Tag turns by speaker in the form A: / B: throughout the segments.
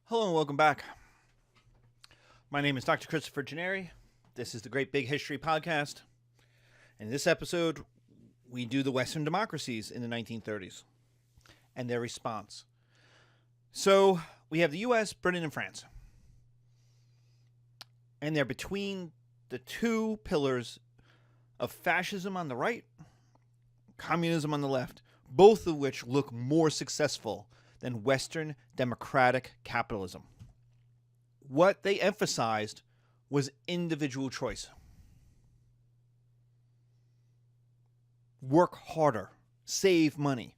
A: Hello and welcome back. My name is Dr. Christopher Gennari. This is the Great Big History Podcast. In this episode, we do the Western democracies in the 1930s and their response. So we have the US, Britain, and France. And they're between the two pillars of fascism on the right, communism on the left, both of which look more successful than Western democratic capitalism. What they emphasized was individual choice. Work harder, save money.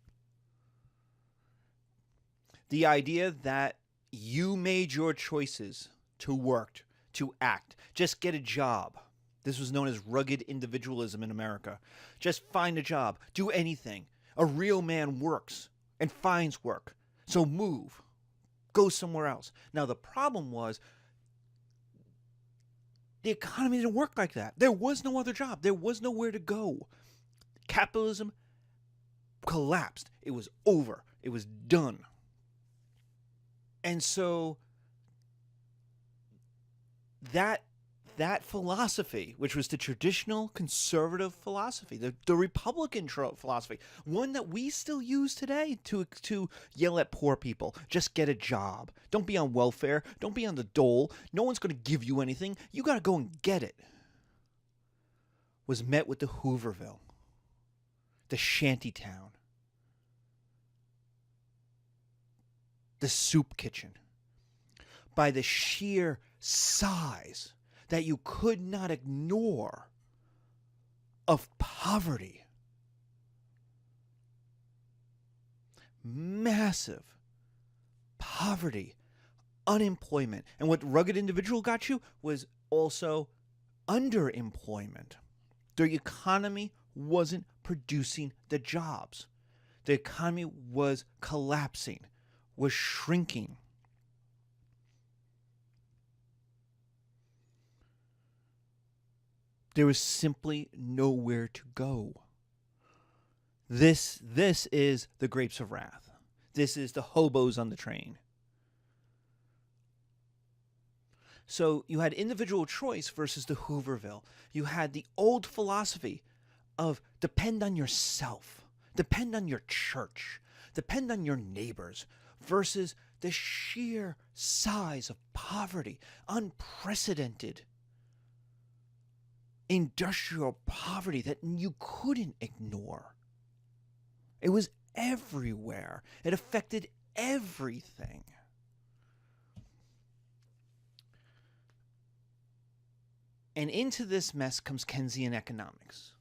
A: The idea that you made your choices to work, to act, just get a job. This was known as rugged individualism in America. Just find a job, do anything. A real man works and finds work. So move, go somewhere else. Now the problem was the economy didn't work like that. There was no other job. There was nowhere to go. Capitalism collapsed. It was over. It was done. And so that philosophy, which was the traditional conservative philosophy, the Republican philosophy, one that we still use today to yell at poor people, just get a job. Don't be on welfare. Don't be on the dole. No one's going to give you anything. You got to go and get it. Was met with the Hooverville, the shantytown, the soup kitchen, by the sheer size that you could not ignore of poverty. Massive poverty, unemployment. And what rugged individual got you was also underemployment. The economy wasn't producing the jobs. The economy was collapsing, was shrinking. There was simply nowhere to go. This is the grapes of wrath. This is the hobos on the train. So you had individual choice versus the Hooverville. You had the old philosophy of depend on yourself, depend on your church, depend on your neighbors, versus the sheer size of poverty, unprecedented industrial poverty that you couldn't ignore. It was everywhere. It affected everything. And into this mess comes Keynesian economics.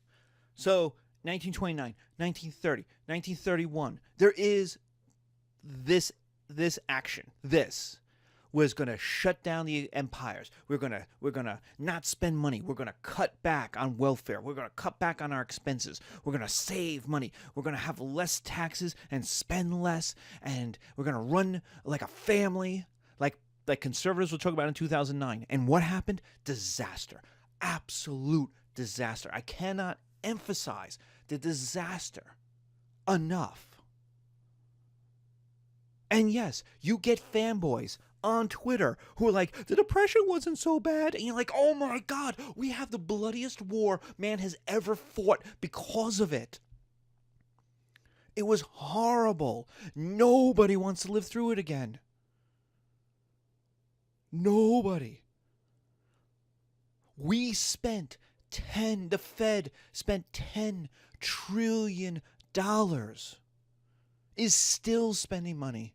A: So 1929, 1930, 1931, there is this action. This was going to shut down the empires. We're going to not spend money. We're going to cut back on welfare. We're going to cut back on our expenses. We're going to save money. We're going to have less taxes and spend less, and we're going to run like a family, like conservatives will talk about in 2009. And what happened? Disaster. Absolute disaster. I cannot emphasize the disaster enough. And yes, you get fanboys on Twitter who are like, the Depression wasn't so bad. And you're like, oh my God, we have the bloodiest war man has ever fought because of it. It was horrible. Nobody wants to live through it again. Nobody. The Fed spent $10 trillion, is still spending money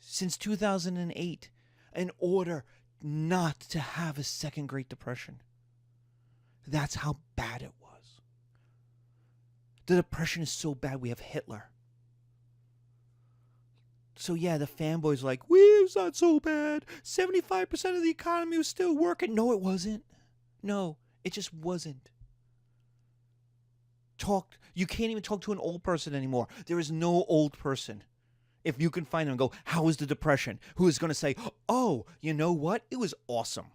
A: since 2008 in order not to have a second Great Depression. That's how bad it was. The Depression is so bad we have Hitler. So yeah, the fanboys are like, it's not so bad. 75% of the economy was still working. No, it wasn't. No, it just wasn't. You can't even talk to an old person anymore. There is no old person. If you can find them and go, how was the Depression? Who is going to say, oh, you know what? It was awesome.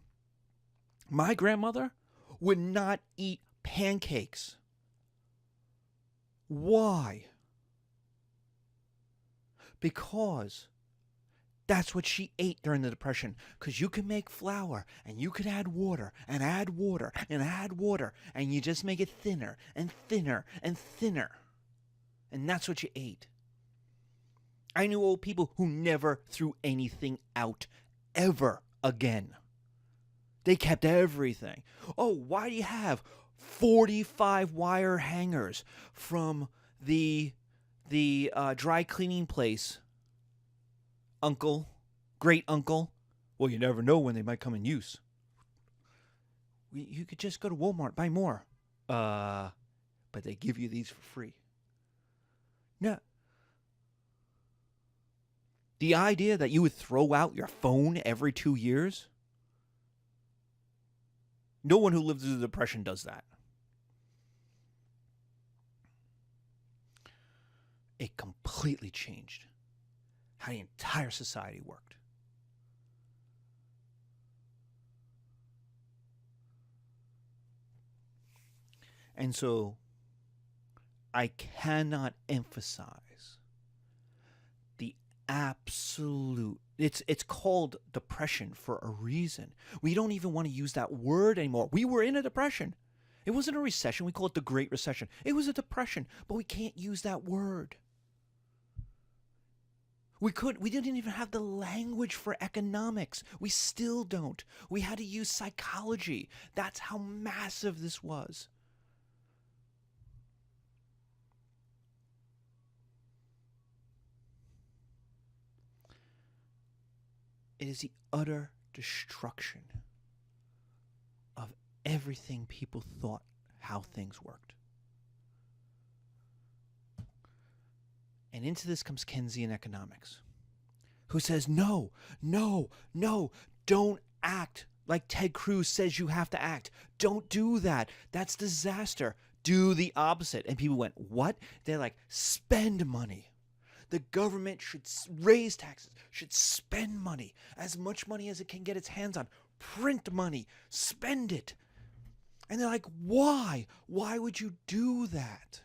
A: My grandmother would not eat pancakes. Why? Because That's what she ate during the Depression, because you can make flour and you could add water and add water and add water, and you just make it thinner and thinner and thinner. And that's what you ate. I knew old people who never threw anything out ever again. They kept everything. Oh, why do you have 45 wire hangers from the dry cleaning place? Uncle, great uncle. Well, you never know when they might come in use. You could just go to Walmart, buy more. But they give you these for free. No. The idea that you would throw out your phone every 2 years? No one who lived through the Depression does that. It completely changed how the entire society worked. And so I cannot emphasize the absolute, it's called depression for a reason. We don't even want to use that word anymore. We were in a depression. It wasn't a recession. We call it the Great Recession. It was a depression, but we can't use that word. We didn't even have the language for economics. We still don't. We had to use psychology. That's how massive this was. It is the utter destruction of everything people thought how things worked. And into this comes Keynesian Economics, who says, no, don't act like Ted Cruz says you have to act. Don't do that. That's disaster. Do the opposite. And people went, what? They're like, spend money. The government should raise taxes, should spend money, as much money as it can get its hands on. Print money, spend it. And they're like, why? Why would you do that?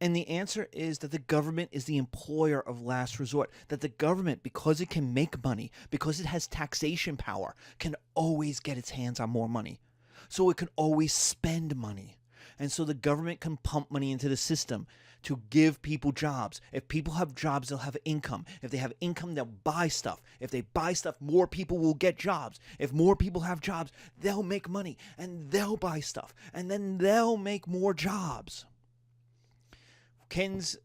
A: And the answer is that the government is the employer of last resort. That the government, because it can make money, because it has taxation power, can always get its hands on more money. So it can always spend money. And so the government can pump money into the system to give people jobs. If people have jobs, they'll have income. If they have income, they'll buy stuff. If they buy stuff, more people will get jobs. If more people have jobs, they'll make money and they'll buy stuff. And then they'll make more jobs. Keynes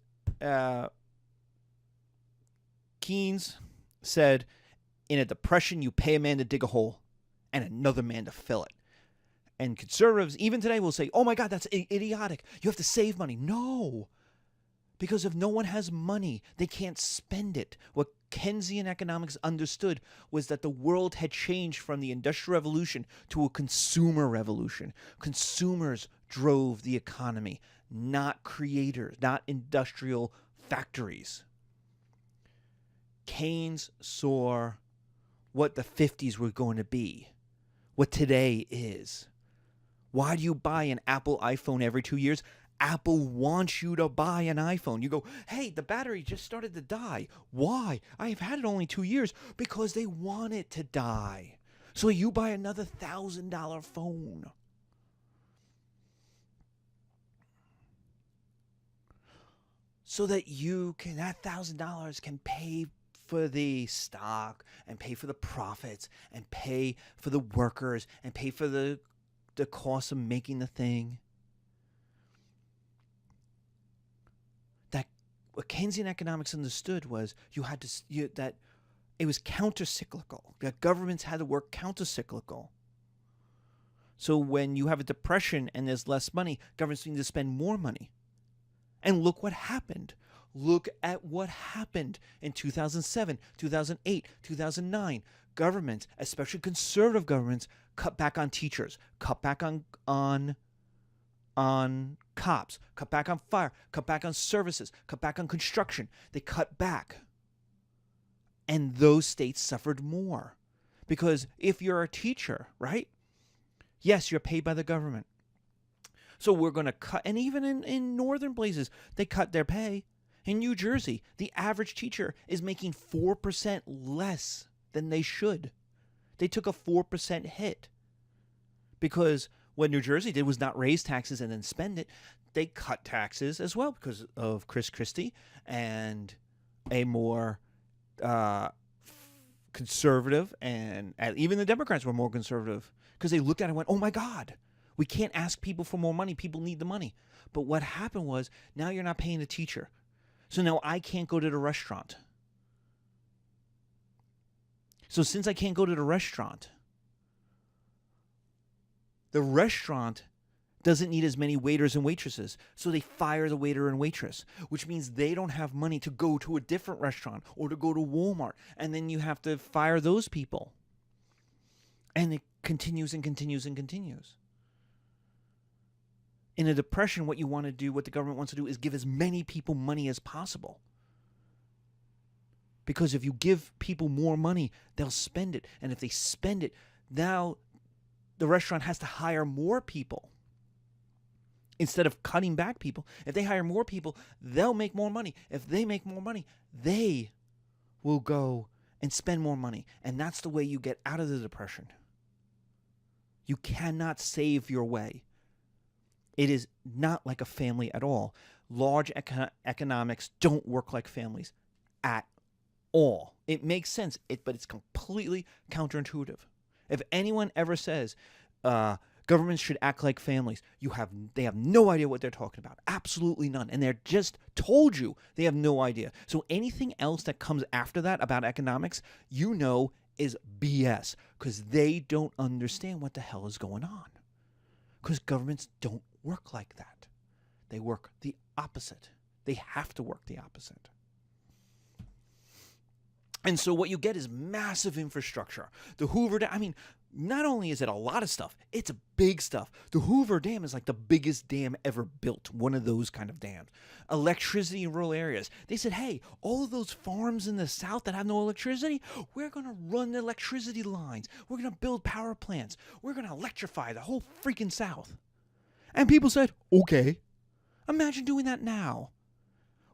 A: said, in a depression, you pay a man to dig a hole and another man to fill it. And conservatives, even today, will say, oh my God, that's idiotic. You have to save money. No, because if no one has money, they can't spend it. What Keynesian economics understood was that the world had changed from the Industrial Revolution to a consumer revolution. Consumers drove the economy, not creators, not industrial factories. Keynes saw what the 50s were going to be, what today is. Why do you buy an Apple iPhone every 2 years? Apple wants you to buy an iPhone. You go, hey, the battery just started to die. Why? I've had it only 2 years. Because they want it to die. So you buy another $1,000 phone. So that that $1,000 can pay for the stock and pay for the profits and pay for the workers and pay for the cost of making the thing. That what Keynesian economics understood was that it was counter-cyclical. That governments had to work counter-cyclical. So when you have a depression and there's less money, governments need to spend more money. And look what happened. Look at what happened in 2007, 2008, 2009. Governments, especially conservative governments, cut back on teachers, cut back on cops, cut back on fire, cut back on services, cut back on construction. They cut back. And those states suffered more. Because if you're a teacher, right? Yes, you're paid by the government. So we're going to cut, and even in northern places, they cut their pay. In New Jersey, the average teacher is making 4% less than they should. They took a 4% hit because what New Jersey did was not raise taxes and then spend it. They cut taxes as well because of Chris Christie and a more conservative, and even the Democrats were more conservative because they looked at it and went, oh my God, we can't ask people for more money. People need the money. But what happened was, now you're not paying the teacher. So now I can't go to the restaurant. So since I can't go to the restaurant doesn't need as many waiters and waitresses. So they fire the waiter and waitress, which means they don't have money to go to a different restaurant or to go to Walmart. And then you have to fire those people. And it continues and continues and continues. In a depression, what you want to do, what the government wants to do, is give as many people money as possible. Because if you give people more money, they'll spend it. And if they spend it, now the restaurant has to hire more people. Instead of cutting back people, if they hire more people, they'll make more money. If they make more money, they will go and spend more money. And that's the way you get out of the depression. You cannot save your way. It is not like a family at all. Large economics don't work like families at all. It makes sense, but it's completely counterintuitive. If anyone ever says governments should act like families, they have no idea what they're talking about. Absolutely none. And they're just told you they have no idea. So anything else that comes after that about economics, is BS, because they don't understand what the hell is going on. Because governments don't work like that. They work the opposite. They have to work the opposite. And so what you get is massive infrastructure. The Hoover Dam, not only is it a lot of stuff, it's big stuff. The Hoover Dam is like the biggest dam ever built, one of those kind of dams. Electricity in rural areas. They said, hey, all of those farms in the South that have no electricity, we're going to run the electricity lines. We're going to build power plants. We're going to electrify the whole freaking South. And people said, okay, imagine doing that now.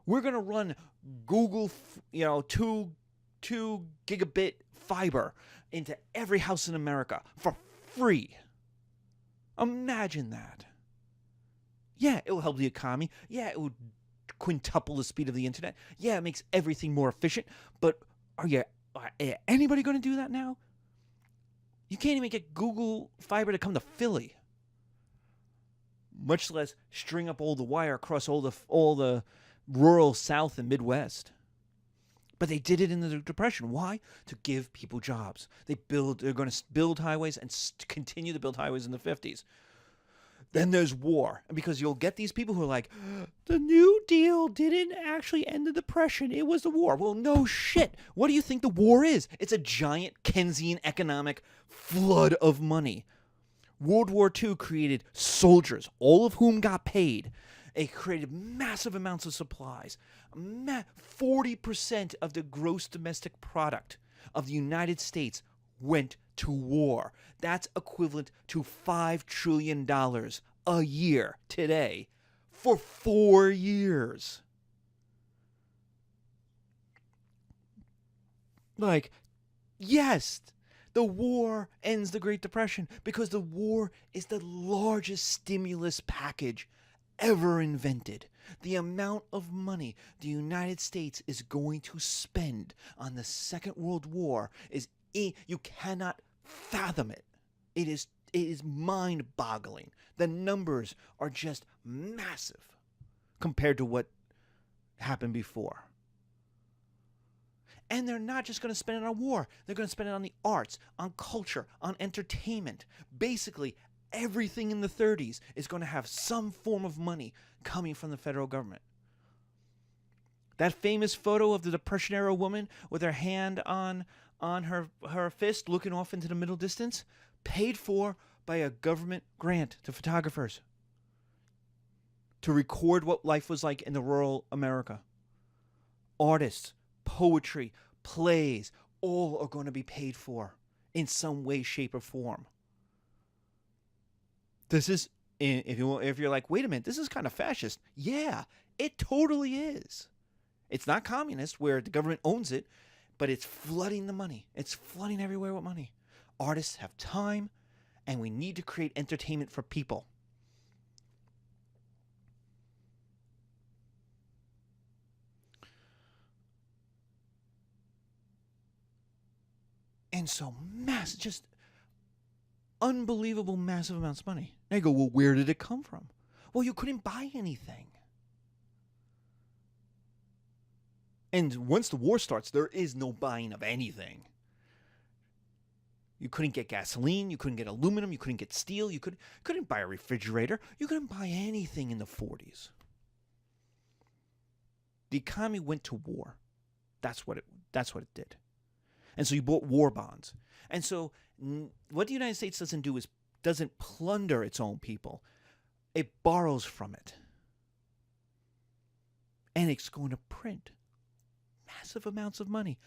A: We're going to run Google, 2 gigabit fiber into every house in America for free. Imagine that. Yeah, it will help the economy. Yeah, it would quintuple the speed of the internet. Yeah, it makes everything more efficient. But are anybody going to do that now? You can't even get Google fiber to come to Philly, much less string up all the wire across all the rural South and Midwest. But they did it in the Depression. Why? To give people jobs. They're going to build highways and continue to build highways in the 50s. Then there's war. And because you'll get these people who are like, the New Deal didn't actually end the Depression. It was the war. Well, no shit. What do you think the war is? It's a giant Keynesian economic flood of money. World War II created soldiers, all of whom got paid. It created massive amounts of supplies. 40% of the gross domestic product of the United States went to war. That's equivalent to $5 trillion a year today for 4 years. Yes, the war ends the Great Depression because the war is the largest stimulus package ever invented. The amount of money the United States is going to spend on the Second World War you cannot fathom it. It is mind-boggling. The numbers are just massive compared to what happened before. And they're not just going to spend it on war. They're going to spend it on the arts, on culture, on entertainment. Basically, everything in the 30s is going to have some form of money coming from the federal government. That famous photo of the Depression-era woman with her hand on her fist looking off into the middle distance, paid for by a government grant to photographers to record what life was like in the rural America. Artists, poetry, plays, all are going to be paid for in some way, shape, or form. This is, if you're like, wait a minute, this is kind of fascist. Yeah, it totally is. It's not communist where the government owns it, but it's flooding the money. It's flooding everywhere with money. Artists have time, and we need to create entertainment for people. And so just unbelievable massive amounts of money. Now you go, well, where did it come from? Well, you couldn't buy anything. And once the war starts, there is no buying of anything. You couldn't get gasoline, you couldn't get aluminum, you couldn't get steel, you couldn't buy a refrigerator, you couldn't buy anything in the 40s. The economy went to war. That's what it did. And so you bought war bonds. And so what the United States doesn't do is doesn't plunder its own people. It borrows from it. And it's going to print massive amounts of money.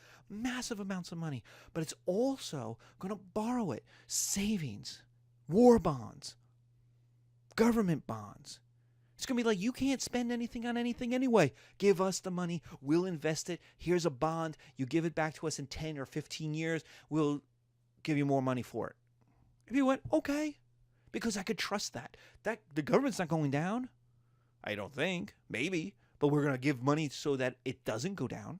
A: But it's also going to borrow it. Savings, war bonds, government bonds. It's going to be like, you can't spend anything on anything anyway. Give us the money. We'll invest it. Here's a bond. You give it back to us in 10 or 15 years. We'll give you more money for it. If you went, okay, because I could trust that. The government's not going down. I don't think. Maybe. But we're going to give money so that it doesn't go down.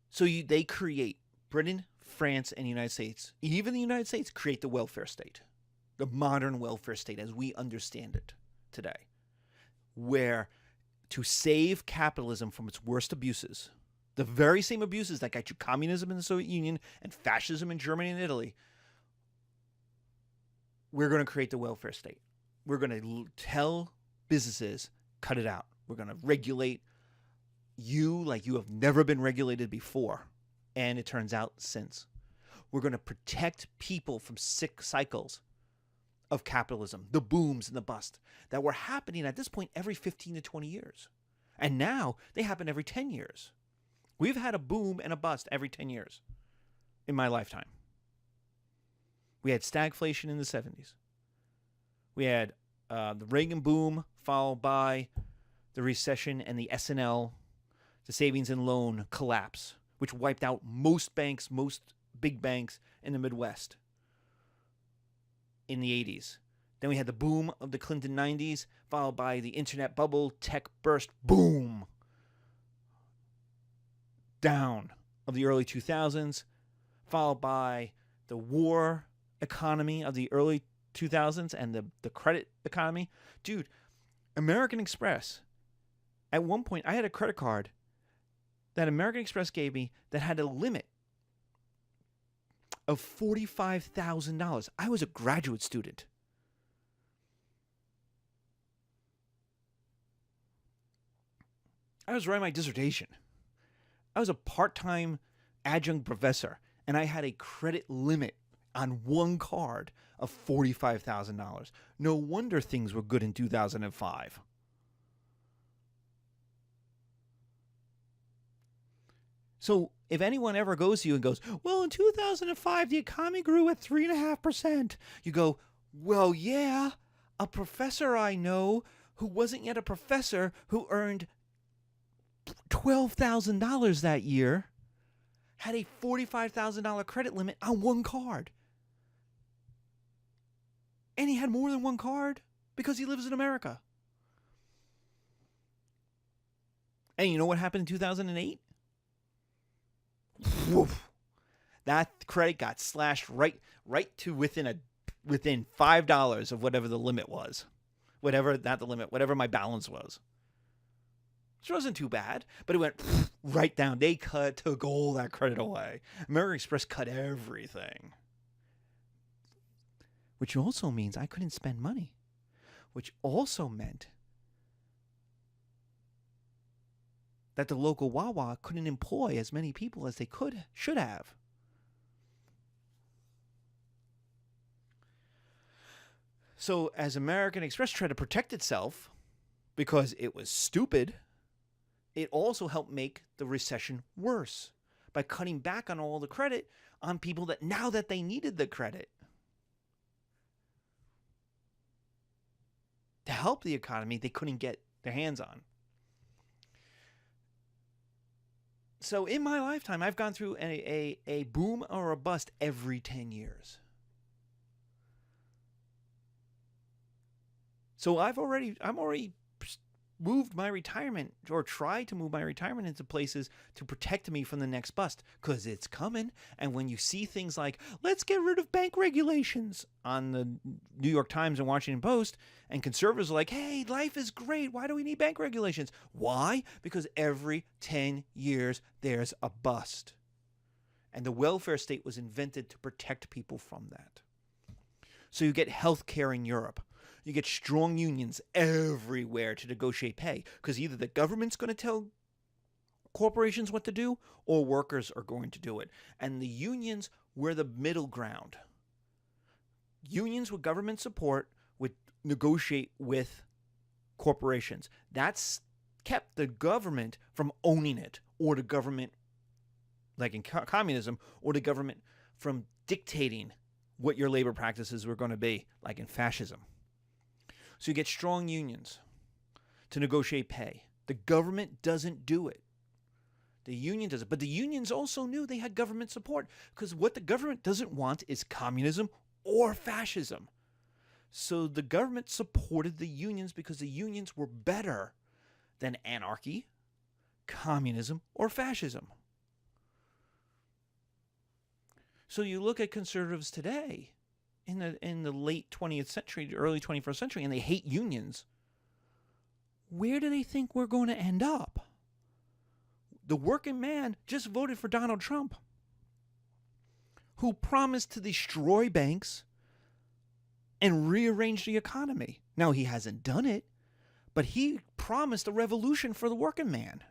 A: So they create, Britain, France, and the United States, even the United States, create the welfare state. The modern welfare state as we understand it today, where to save capitalism from its worst abuses, the very same abuses that got you communism in the Soviet Union and fascism in Germany and Italy, we're going to create the welfare state. We're going to tell businesses, cut it out. We're going to regulate you like you have never been regulated before. And it turns out since. We're going to protect people from sick cycles of capitalism, the booms and the bust that were happening at this point every 15 to 20 years. And now they happen every 10 years. We've had a boom and a bust every 10 years in my lifetime. We had stagflation in the 70s. We had the Reagan boom followed by the recession and the S&L, the savings and loan collapse, which wiped out most banks, most big banks in the Midwest in the 80s. Then we had the boom of the Clinton 90s, followed by the internet bubble, tech burst, boom, down of the early 2000s, followed by the war economy of the early 2000s and the credit economy. Dude, American Express, at one point I had a credit card that American Express gave me that had a limit of $45,000. I was a graduate student. I was writing my dissertation. I was a part-time adjunct professor, and I had a credit limit on one card of $45,000. No wonder things were good in 2005. So if anyone ever goes to you and goes, well, in 2005, the economy grew at 3.5%, you go, well, yeah, a professor I know who wasn't yet a professor who earned $12,000 that year had a $45,000 credit limit on one card. And he had more than one card because he lives in America. And you know what happened in 2008? Woof. That credit got slashed right to within $5 of whatever the limit was. Whatever my balance was. Which wasn't too bad, but it went right down. They took all that credit away. American Express cut everything. Which also means I couldn't spend money. Which also meant that the local Wawa couldn't employ as many people as they should have. So as American Express tried to protect itself, because it was stupid, it also helped make the recession worse by cutting back on all the credit on people that now that they needed the credit to help the economy, they their hands on. So in my lifetime, I've gone through a boom or a bust every 10 years. So I'm already moved my retirement, or tried to move my retirement into places to protect me from the next bust, because it's coming. And when you see things like, let's get rid of bank regulations on the New York Times and Washington Post, and conservatives are like, hey, life is great, why do we need bank regulations? Why? Because every 10 years there's a bust. And the welfare state was invented to protect people from that. So you get health care in Europe. You get strong unions everywhere to negotiate pay, because either the government's going to tell corporations what to do, or workers are going to do it. And the unions were the middle ground. Unions with government support would negotiate with corporations. That's kept the government from owning it, or the government, like in communism, or the government from dictating what your labor practices were going to be, like in fascism. So you get strong unions to negotiate pay. The government doesn't do it. The union does it. But the unions also knew they had government support, because what the government doesn't want is communism or fascism. So the government supported the unions because the unions were better than anarchy, communism, or fascism. So you look at conservatives today, in the late 20th century, early 21st century, and they hate unions. Where do they think we're going to end up? The working man just voted for Donald Trump, who promised to destroy banks and rearrange the economy. Now, he hasn't done it, but he promised a revolution for the working man.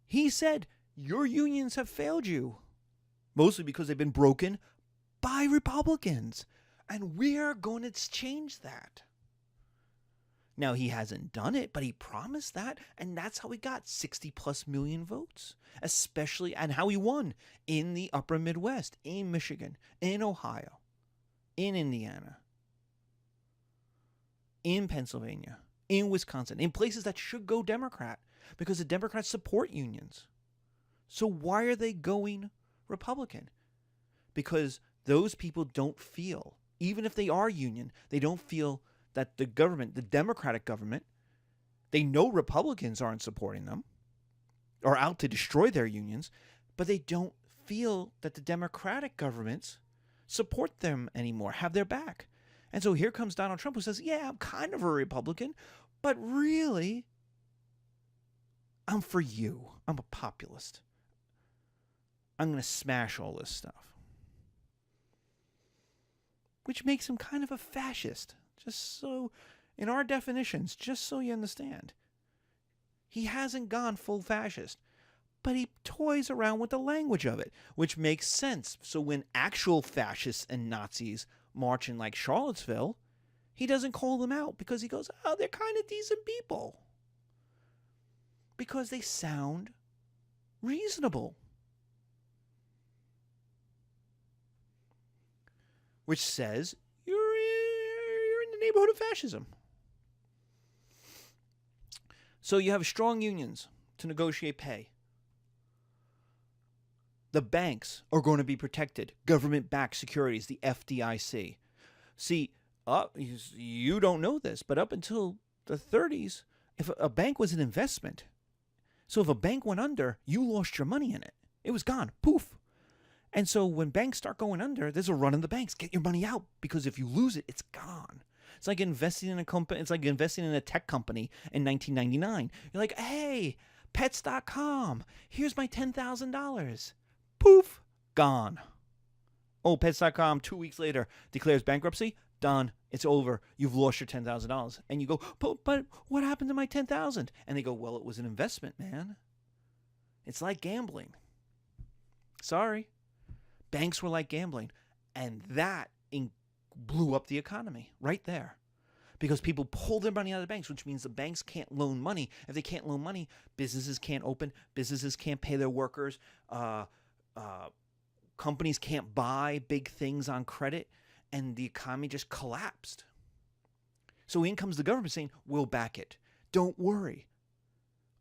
A: He said, your unions have failed you, mostly because they've been broken by Republicans, and we are going to change that. Now, he hasn't done it, but he promised that, and that's how he got 60 plus million votes, especially, and how he won in the upper Midwest, in Michigan, in Ohio, in Indiana, in Pennsylvania, in Wisconsin, in places that should go Democrat, because the Democrats support unions. So why are they going Republican? Because those people don't feel, even if they are union, they don't feel that the government, the Democratic government, they know Republicans aren't supporting them or out to destroy their unions, but they don't feel that the Democratic governments support them anymore, have their back. And so here comes Donald Trump, who says, yeah, I'm kind of a Republican, but really, I'm for you. I'm a populist. I'm going to smash all this stuff. Which makes him kind of a fascist, just so, in our definitions, just so you understand. He hasn't gone full fascist, but he toys around with the language of it, which makes sense. So when actual fascists and Nazis march in like Charlottesville, he doesn't call them out, because he goes, oh, they're kind of decent people. Because they sound reasonable. Which says you're in the neighborhood of fascism. So you have strong unions to negotiate pay. The banks are going to be protected. Government-backed securities, the FDIC. See, you don't know this, but up until the 30s, if a bank was an investment, so if a bank went under, you lost your money in it. It was gone. Poof. And so when banks start going under, there's a run on the banks. Get your money out, because if you lose it, it's gone. It's like investing in a company. It's like investing in a tech company in 1999. You're like, hey, pets.com, here's my $10,000. Poof, gone. Oh, pets.com 2 weeks later declares bankruptcy. Done. It's over. You've lost your $10,000. And you go, but what happened to my $10,000? And they go, well, it was an investment, man. It's like gambling. Sorry. Banks were like gambling, and that blew up the economy right there, because people pull their money out of the banks, which means the banks can't loan money. If they can't loan money, businesses can't open, businesses can't pay their workers, companies can't buy big things on credit, and the economy just collapsed. So in comes the government saying, we'll back it. Don't worry.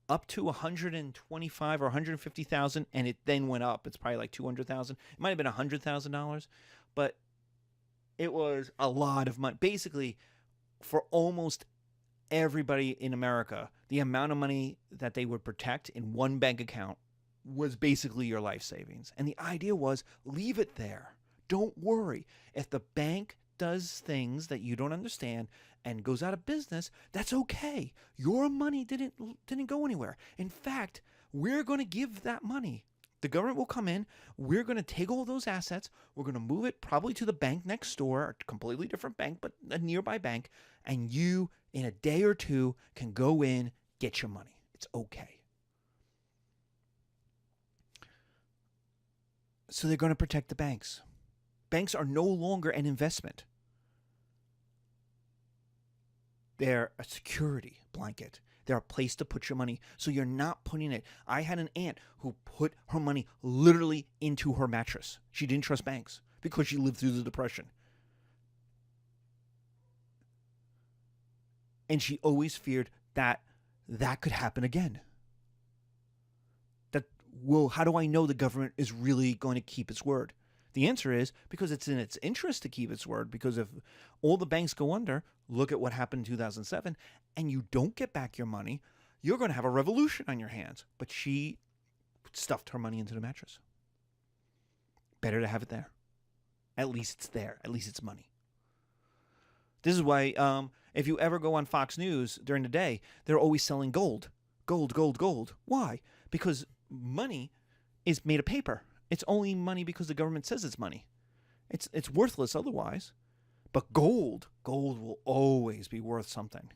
A: Up to 125 or 150,000, and it then went up. It's probably like 200,000. It might have been $100,000, but it was a lot of money. Basically, for almost everybody in America, the amount of money that they would protect in one bank account was basically your life savings. And the idea was, leave it there. Don't worry. If the bank does things that you don't understand and goes out of business, that's okay. Your money didn't go anywhere. In fact, we're going to give that money. The government will come in. We're going to take all those assets. We're going to move it probably to the bank next door, a completely different bank, but a nearby bank. And you, in a day or two, can go in, get your money. It's okay. So they're going to protect the banks. Banks are no longer an investment. They're a security blanket. They're a place to put your money, so you're not putting it. I had an aunt who put her money literally into her mattress. She didn't trust banks because she lived through the Depression. And she always feared that could happen again. How do I know the government is really going to keep its word? The answer is because it's in its interest to keep its word, because if all the banks go under, look at what happened in 2007, and you don't get back your money, you're going to have a revolution on your hands. But she stuffed her money into the mattress. Better to have it there. At least it's there. At least it's money. This is why if you ever go on Fox News during the day, they're always selling gold. Gold, gold, gold. Why? Because money is made of paper. It's only money because the government says it's money. It's worthless otherwise. But gold will always be worth something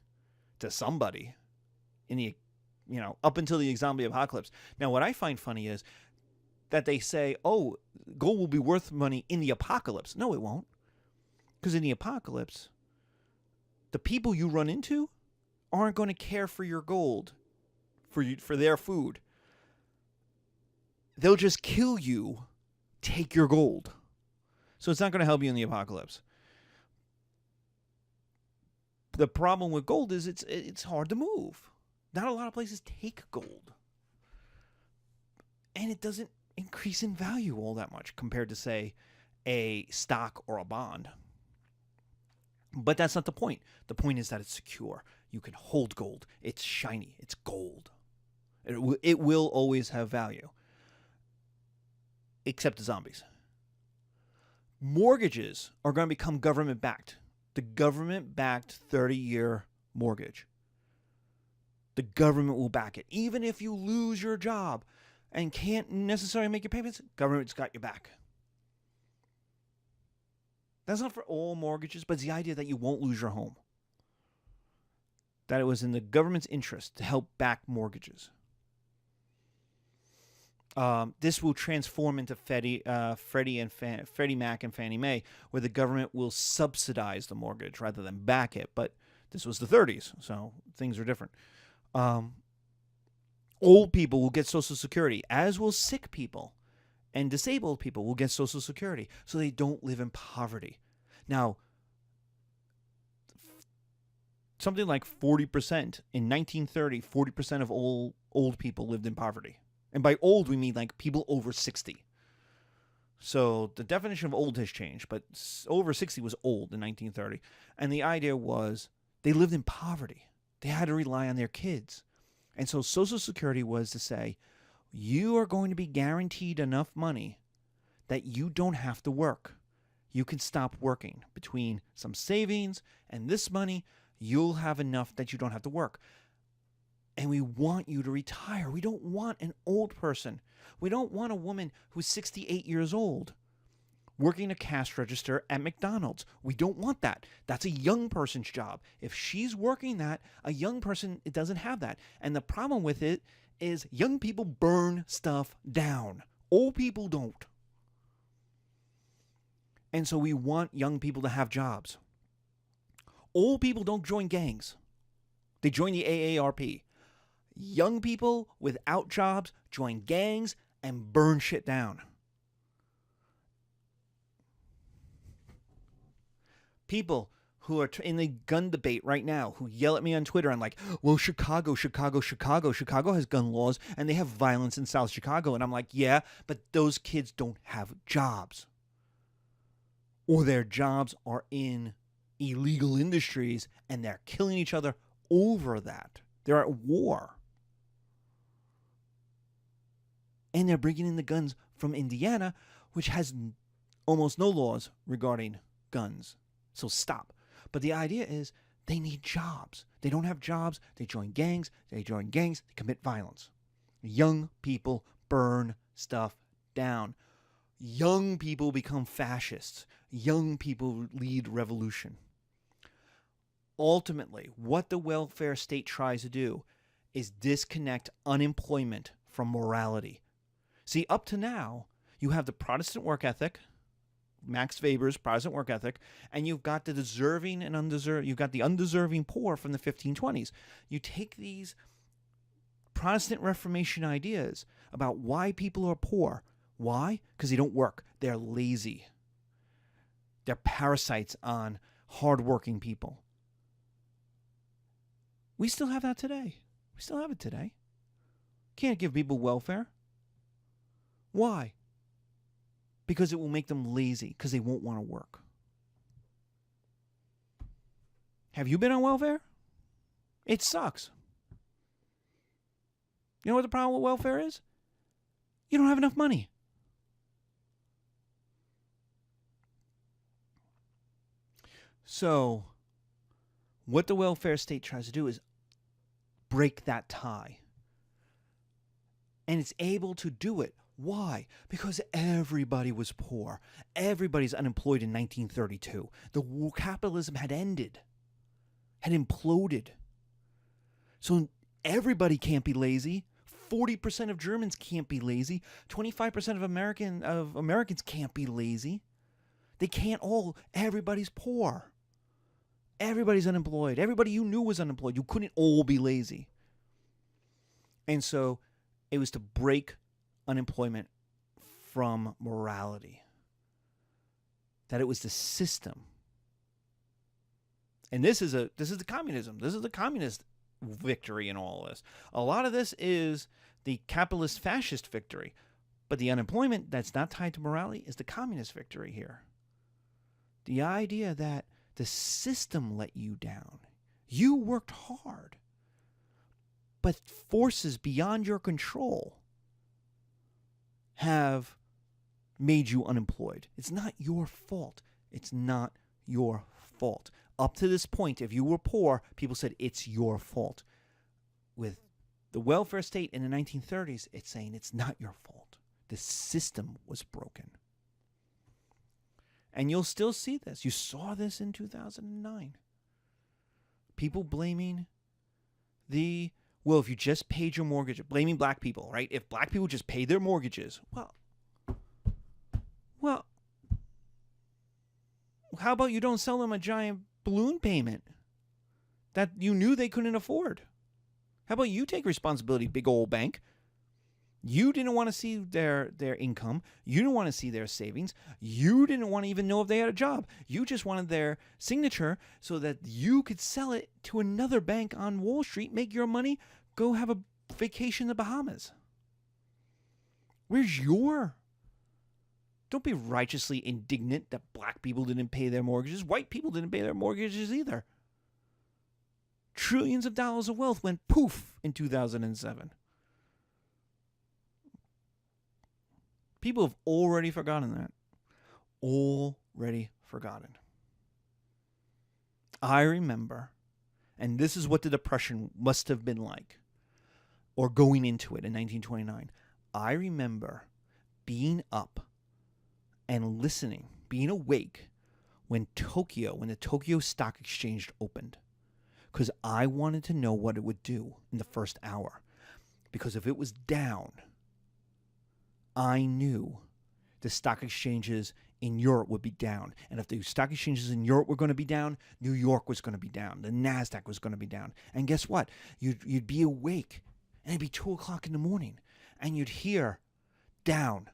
A: to somebody in the, up until the zombie apocalypse. Now, what I find funny is that they say, oh, gold will be worth money in the apocalypse. No, it won't. Because in the apocalypse, the people you run into aren't going to care for your gold, for their food. They'll just kill you, take your gold. So it's not going to help you in the apocalypse. The problem with gold is it's hard to move. Not a lot of places take gold. And it doesn't increase in value all that much compared to, say, a stock or a bond. But that's not the point. The point is that it's secure. You can hold gold. It's shiny. It's gold. It will always have value. Except the zombies. Mortgages are going to become government-backed. The government-backed 30-year mortgage. The government will back it. Even if you lose your job and can't necessarily make your payments, government's got your back. That's not for all mortgages, but it's the idea that you won't lose your home. That it was in the government's interest to help back mortgages. This will transform into Freddie Mac and Fannie Mae, where the government will subsidize the mortgage rather than back it. But this was the 30s, so things are different. Old people will get Social Security, as will sick people. And disabled people will get Social Security, so they don't live in poverty. Now, something like 40%, in 1930, 40% of old people lived in poverty. And by old, we mean like people over 60. So the definition of old has changed, but over 60 was old in 1930. And the idea was they lived in poverty. They had to rely on their kids. And so Social Security was to say, you are going to be guaranteed enough money that you don't have to work. You can stop working. Between some savings and this money, you'll have enough that you don't have to work. And we want you to retire. We don't want an old person. We don't want a woman who's 68 years old working a cash register at McDonald's. We don't want that. That's a young person's job. If she's working that, a young person, it doesn't have that. And the problem with it is young people burn stuff down. Old people don't. And so we want young people to have jobs. Old people don't join gangs. They join the AARP. Young people without jobs join gangs and burn shit down. People who are in the gun debate right now, who yell at me on Twitter and like, well, Chicago has gun laws and they have violence in South Chicago. And I'm like, yeah, but those kids don't have jobs. Or their jobs are in illegal industries and they're killing each other over that. They're at war. And they're bringing in the guns from Indiana, which has almost no laws regarding guns. So stop. But the idea is they need jobs. They don't have jobs. They join gangs. They commit violence. Young people burn stuff down. Young people become fascists. Young people lead revolution. Ultimately, what the welfare state tries to do is disconnect unemployment from morality. See, up to now, you have the Protestant work ethic, Max Weber's Protestant work ethic, and you've got the deserving and undeserving. You've got the undeserving poor from the 1520s. You take these Protestant Reformation ideas about why people are poor. Why? Because they don't work. They're lazy. They're parasites on hardworking people. We still have that today. We still have it today. Can't give people welfare. Why? Because it will make them lazy, because they won't want to work. Have you been on welfare? It sucks. You know what the problem with welfare is? You don't have enough money. So, what the welfare state tries to do is break that tie. And it's able to do it. Why? Because everybody was poor. Everybody's unemployed in 1932. The capitalism had ended, had imploded. So everybody can't be lazy. 40% of Germans can't be lazy. 25% of Americans can't be lazy. They can't all. Everybody's poor. Everybody's unemployed. Everybody you knew was unemployed. You couldn't all be lazy. And so it was to break unemployment from morality. That it was the system. And this is the communism. This is the communist victory in all of this. A lot of this is the capitalist fascist victory. But the unemployment that's not tied to morality is the communist victory here. The idea that the system let you down. You worked hard. But forces beyond your control have made you unemployed. It's not your fault. It's not your fault. Up to this point, if you were poor, people said it's your fault. With the welfare state in the 1930s, it's saying it's not your fault. The system was broken. And you'll still see this. You saw this in 2009. People blaming well, if you just paid your mortgage, blaming black people, right? If black people just paid their mortgages, well, how about you don't sell them a giant balloon payment that you knew they couldn't afford? How about you take responsibility, big old bank? You didn't want to see their income. You didn't want to see their savings. You didn't want to even know if they had a job. You just wanted their signature so that you could sell it to another bank on Wall Street, make your money, go have a vacation in the Bahamas. Don't be righteously indignant that black people didn't pay their mortgages. White people didn't pay their mortgages either. Trillions of dollars of wealth went poof in 2007. People have already forgotten that. Already forgotten. I remember, and this is what the Depression must have been like, or going into it in 1929. I remember being up and listening, being awake when the Tokyo Stock Exchange opened. Because I wanted to know what it would do in the first hour. Because if it was down, I knew the stock exchanges in Europe would be down. And if the stock exchanges in Europe were going to be down, New York was going to be down. The NASDAQ was going to be down. And guess what? You'd be awake, and it'd be 2 o'clock in the morning, and you'd hear down.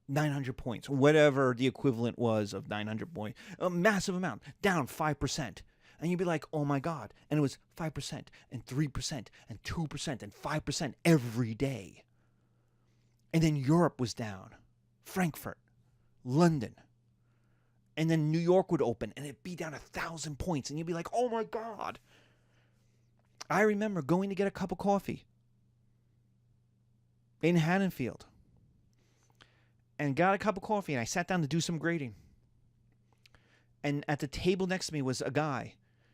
A: 900 points, whatever the equivalent was of 900 points, a massive amount, down 5%. And you'd be like, oh my God. And it was 5% and 3% and 2% and 5% every day. And then Europe was down, Frankfurt, London. And then New York would open and it'd be down 1,000 points. And you'd be like, oh my God. I remember going to get a cup of coffee in Haddonfield. And got a cup of coffee, and I sat down to do some grading. And at the table next to me was a guy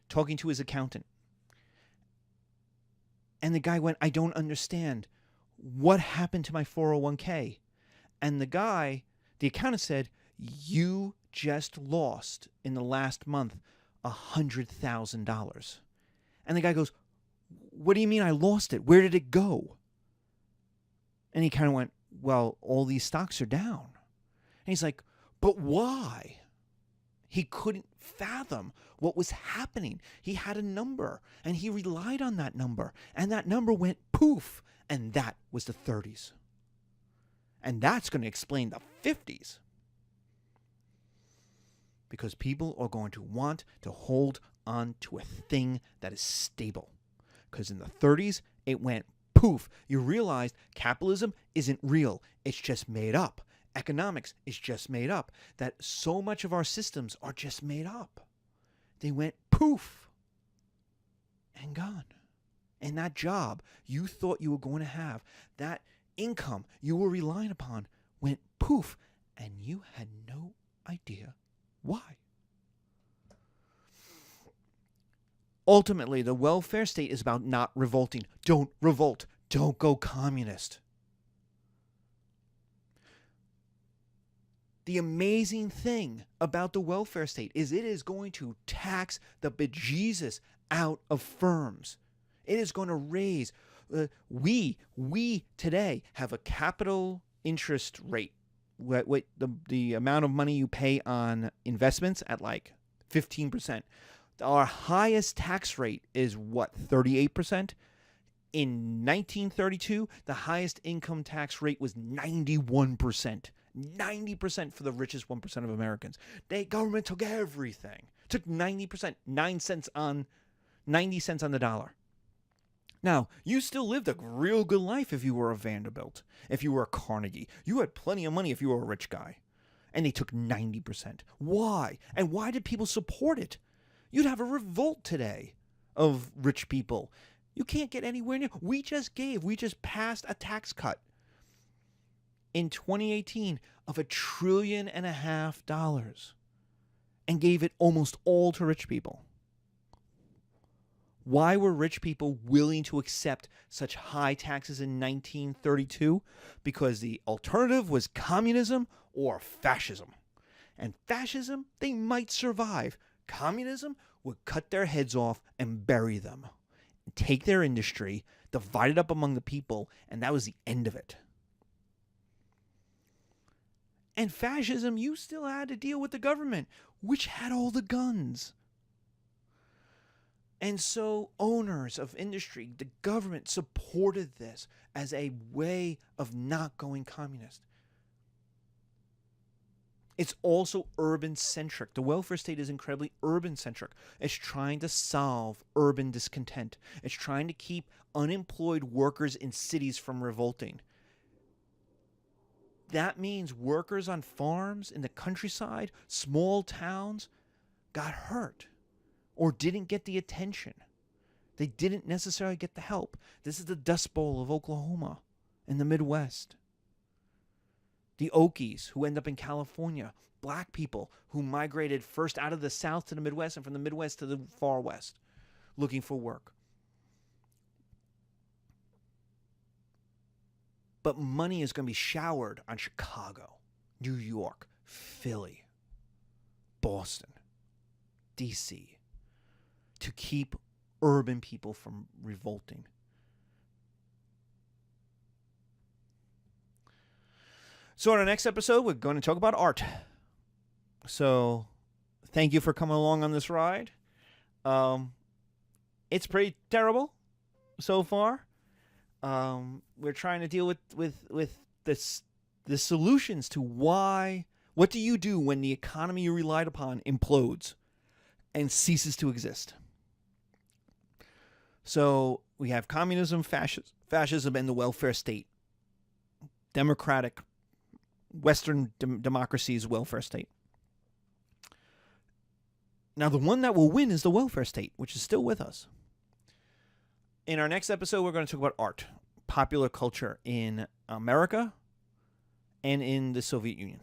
A: talking to his accountant. And the guy went, I don't understand. What happened to my 401k? And the accountant said, you just lost in the last month $100,000. And the guy goes, what do you mean I lost it? Where did it go? And he kind of went, well, all these stocks are down. And he's like, but why? He couldn't fathom what was happening. He had a number, and he relied on that number. And that number went poof, and that was the 30s. And that's going to explain the 50s. Because people are going to want to hold on to a thing that is stable. Because in the 30s, it went poof. You realized capitalism isn't real. It's just made up. Economics is just made up. That so much of our systems are just made up. They went poof and gone. And that job you thought you were going to have, that income you were relying upon, went poof. And you had no idea why. Ultimately, the welfare state is about not revolting. Don't revolt. Don't go communist. The amazing thing about the welfare state is it is going to tax the bejesus out of firms. It is going to raise. We today have a capital interest rate. The amount of money you pay on investments at like 15%. Our highest tax rate is what, 38%? In 1932, the highest income tax rate was 91%. 90% for the richest 1% of Americans. The government took everything. Took 90%, 90 cents on the dollar. Now, you still lived a real good life if you were a Vanderbilt, if you were a Carnegie. You had plenty of money if you were a rich guy. And they took 90%. Why? And why did people support it? You'd have a revolt today of rich people. You can't get anywhere near. We just passed a tax cut in 2018 of $1.5 trillion and gave it almost all to rich people. Why were rich people willing to accept such high taxes in 1932? Because the alternative was communism or fascism. And fascism, they might survive. Communism would cut their heads off and bury them. Take their industry, divide it up among the people, and that was the end of it. And fascism, you still had to deal with the government, which had all the guns. And so owners of industry, the government supported this as a way of not going communist. It's also urban-centric. The welfare state is incredibly urban-centric. It's trying to solve urban discontent. It's trying to keep unemployed workers in cities from revolting. That means workers on farms in the countryside, small towns, got hurt or didn't get the attention. They didn't necessarily get the help. This is the Dust Bowl of Oklahoma in the Midwest. The Okies who end up in California, black people who migrated first out of the South to the Midwest and from the Midwest to the far West looking for work. But money is going to be showered on Chicago, New York, Philly, Boston, D.C. to keep urban people from revolting. So in our next episode, we're going to talk about art. So thank you for coming along on this ride. It's pretty terrible so far. We're trying to deal with this the solutions to what do you do when the economy you relied upon implodes and ceases to exist. So we have communism, fascism, and the welfare state. Democratic, Western democracy's welfare state. Now, the one that will win is the welfare state, which is still with us. In our next episode, we're going to talk about art, popular culture in America and in the Soviet Union.